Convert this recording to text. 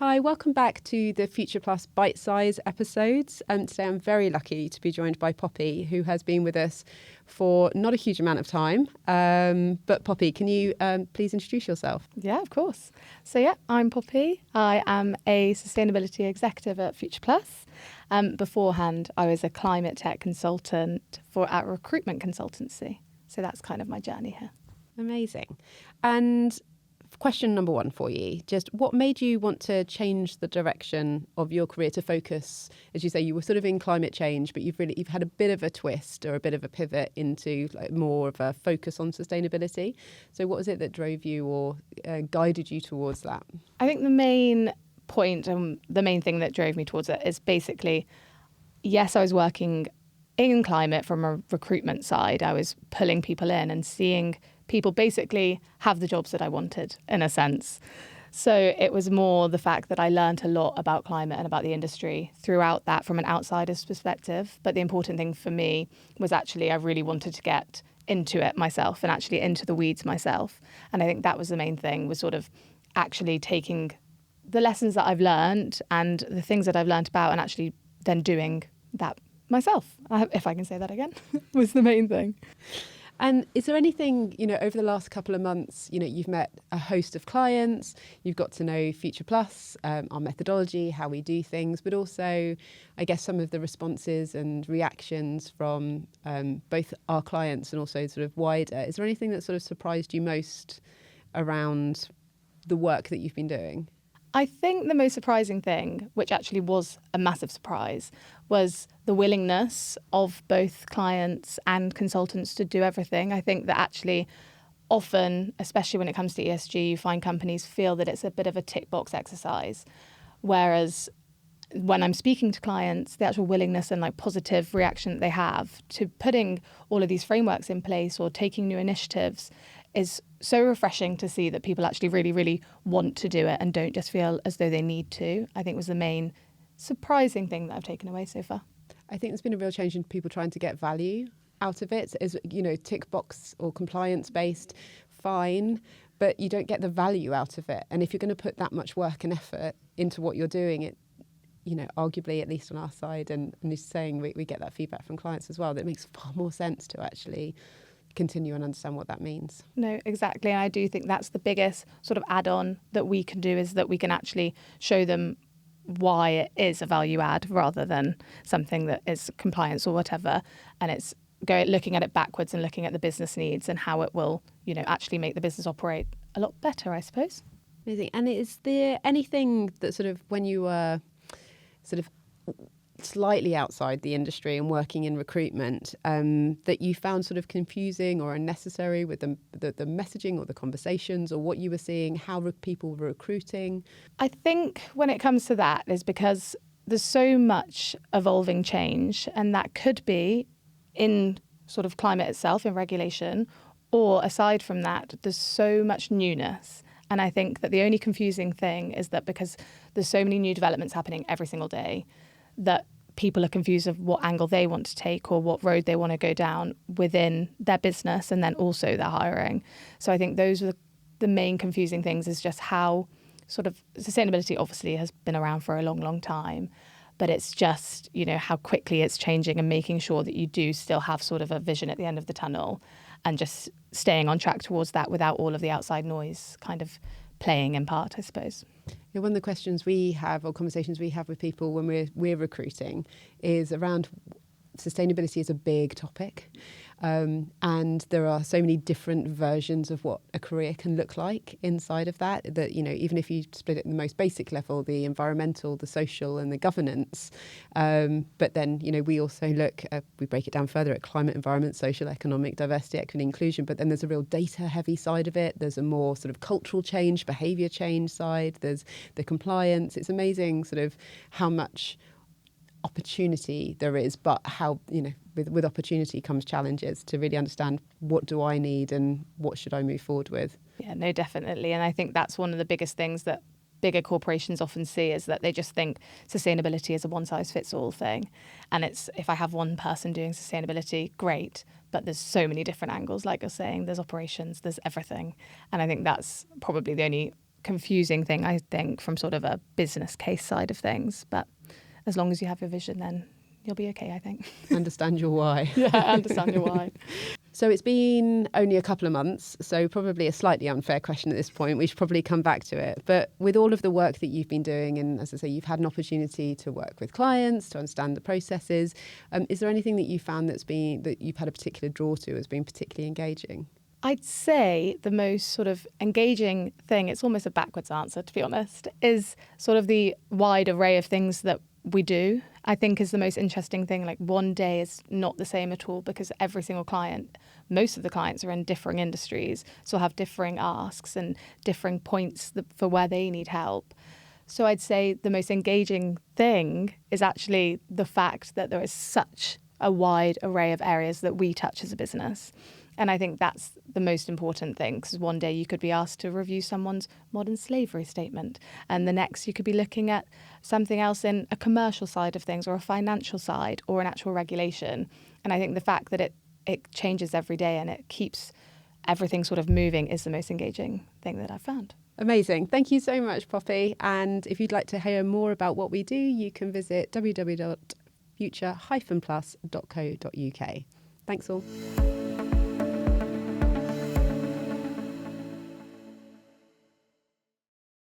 Hi, welcome back to the FuturePlus Bitesize episodes. Today I'm very lucky to be joined by Poppy, who has been with us for not a huge amount of time. But Poppy, can you please introduce yourself? Yeah, of course. So I'm Poppy. I am a sustainability executive at FuturePlus. Beforehand, I was a climate tech consultant at recruitment consultancy. So that's kind of my journey here. Amazing. And question number one for you, just what made you want to change the direction of your career to focus, as you say, you were sort of in climate change, but you've had a bit of a twist or a bit of a pivot into more of a focus on sustainability. So what was it that drove you or guided you towards that? I think the main point and the main thing that drove me towards it is basically, yes, I was working in climate from a recruitment side. I was pulling people in and seeing people basically have the jobs that I wanted, in a sense. So it was more the fact that I learned a lot about climate and about the industry throughout that from an outsider's perspective. But the important thing for me was actually I really wanted to get into it myself and actually into the weeds myself. And I think that was the main thing, was sort of actually taking the lessons that I've learned and the things that I've learned about and actually then doing that myself, if I can say that again, was the main thing. And is there anything, over the last couple of months, you've met a host of clients, you've got to know FuturePlus, our methodology, how we do things, but also, I guess, some of the responses and reactions from both our clients and also sort of wider. Is there anything that sort of surprised you most around the work that you've been doing? I think the most surprising thing, which actually was a massive surprise, was the willingness of both clients and consultants to do everything. I think that actually often, especially when it comes to ESG, you find companies feel that it's a bit of a tick box exercise. Whereas when I'm speaking to clients, the actual willingness and positive reaction that they have to putting all of these frameworks in place or taking new initiatives is so refreshing to see that people actually really, really want to do it and don't just feel as though they need to. I think was the main surprising thing that I've taken away so far. I think there's been a real change in people trying to get value out of it. Is tick box or compliance based, fine, but you don't get the value out of it. And if you're going to put that much work and effort into what you're doing, it, arguably, at least on our side, and he's saying we get that feedback from clients as well, that it makes far more sense to actually continue and understand what that means. No, exactly. And I do think that's the biggest sort of add-on that we can do, is that we can actually show them why it is a value add rather than something that is compliance or whatever. And it's looking at it backwards and looking at the business needs and how it will, actually make the business operate a lot better, I suppose. Amazing. And is there anything that sort of, when you were sort of slightly outside the industry and working in recruitment, that you found sort of confusing or unnecessary with the messaging or the conversations or what you were seeing, how people were recruiting? I think when it comes to that is because there's so much evolving change, and that could be in sort of climate itself, in regulation, or aside from that, there's so much newness. And I think that the only confusing thing is that because there's so many new developments happening every single day, that people are confused of what angle they want to take or what road they want to go down within their business and then also their hiring. So I think those are the main confusing things, is just how sort of sustainability obviously has been around for a long, long time, but it's just, how quickly it's changing and making sure that you do still have sort of a vision at the end of the tunnel and just staying on track towards that without all of the outside noise kind of playing in part, I suppose. One of the questions we have or conversations we have with people when we're recruiting is around sustainability is a big topic. And there are so many different versions of what a career can look like inside of that, even if you split it in the most basic level, the environmental, the social and the governance. But then, we also we break it down further at climate, environment, social, economic, diversity, equity, inclusion. But then there's a real data heavy side of it. There's a more sort of cultural change, behaviour change side. There's the compliance. It's amazing sort of how much opportunity there is, but how, with opportunity comes challenges to really understand what do I need and what should I move forward with. Yeah, no, definitely. And I think that's one of the biggest things that bigger corporations often see, is that they just think sustainability is a one size fits all thing. And it's, if I have one person doing sustainability, great. But there's so many different angles, like you're saying, there's operations, there's everything. And I think that's probably the only confusing thing, I think, from sort of a business case side of things. But as long as you have your vision, then you'll be okay, I think. Understand your why. Yeah, I understand your why. So it's been only a couple of months, so probably a slightly unfair question at this point. We should probably come back to it. But with all of the work that you've been doing, and as I say, you've had an opportunity to work with clients, to understand the processes, is there anything that you found that you've had a particular draw to as being particularly engaging? I'd say the most sort of engaging thing, it's almost a backwards answer, to be honest, is sort of the wide array of things that we do. I think is the most interesting thing. Like, one day is not the same at all, because every single client, most of the clients are in differing industries, so have differing asks and differing points for where they need help. So I'd say the most engaging thing is actually the fact that there is such a wide array of areas that we touch as a business. And I think that's the most important thing, because one day you could be asked to review someone's modern slavery statement, and the next you could be looking at something else in a commercial side of things, or a financial side, or an actual regulation. And I think the fact that it changes every day and it keeps everything sort of moving is the most engaging thing that I've found. Amazing. Thank you so much, Poppy. And if you'd like to hear more about what we do, you can visit www.future-plus.co.uk. Thanks all.